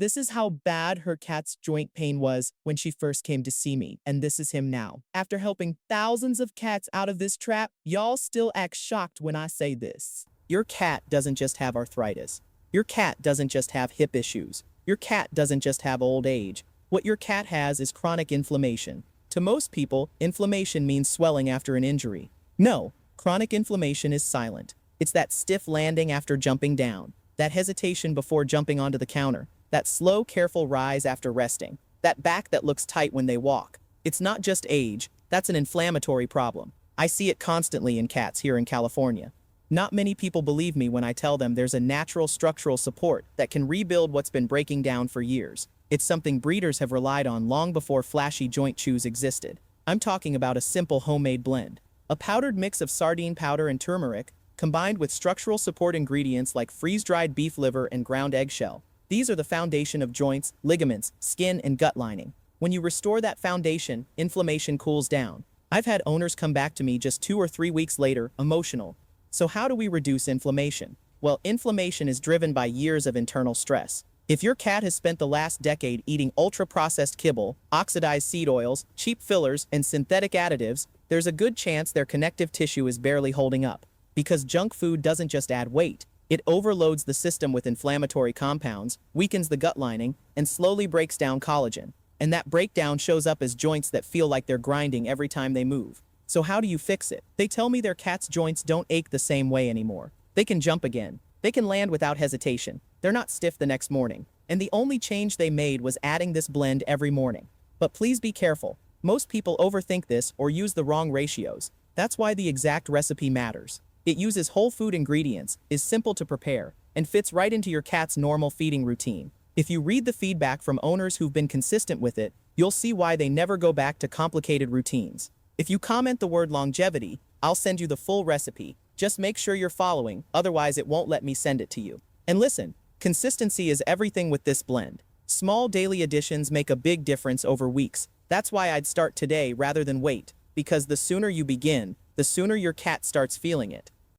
This is how bad her cat's joint pain was when she first came to see me, and this is him now. After helping thousands of cats out of this trap, y'all still act shocked when I say this. Your cat doesn't just have arthritis. Your cat doesn't just have hip issues. Your cat doesn't just have old age. What your cat has is chronic inflammation. To most people, inflammation means swelling after an injury. No, chronic inflammation is silent. It's that stiff landing after jumping down, that hesitation before jumping onto the counter, that slow, careful rise after resting, that back that looks tight when they walk. It's not just age, that's an inflammatory problem. I see it constantly in cats here in California. Not many people believe me when I tell them there's a natural structural support that can rebuild what's been breaking down for years. It's something breeders have relied on long before flashy joint chews existed. I'm talking about a simple homemade blend. A powdered mix of sardine powder and turmeric, combined with structural support ingredients like freeze-dried beef liver and ground eggshell. These are the foundation of joints, ligaments, skin, and gut lining. When you restore that foundation, inflammation cools down. I've had owners come back to me just 2 or 3 weeks later, emotional. So how do we reduce inflammation? Well, inflammation is driven by years of internal stress. If your cat has spent the last decade eating ultra-processed kibble, oxidized seed oils, cheap fillers, and synthetic additives, there's a good chance their connective tissue is barely holding up. Because junk food doesn't just add weight. It overloads the system with inflammatory compounds, weakens the gut lining, and slowly breaks down collagen. And that breakdown shows up as joints that feel like they're grinding every time they move. So how do you fix it? They tell me their cat's joints don't ache the same way anymore. They can jump again. They can land without hesitation. They're not stiff the next morning. And the only change they made was adding this blend every morning. But please be careful. Most people overthink this or use the wrong ratios. That's why the exact recipe matters. It uses whole food ingredients, is simple to prepare, and fits right into your cat's normal feeding routine. If you read the feedback from owners who've been consistent with it, you'll see why they never go back to complicated routines. If you comment the word longevity, I'll send you the full recipe. Just make sure you're following, otherwise it won't let me send it to you. And listen, consistency is everything with this blend. Small daily additions make a big difference over weeks. That's why I'd start today rather than wait, because the sooner you begin, the sooner your cat starts feeling it.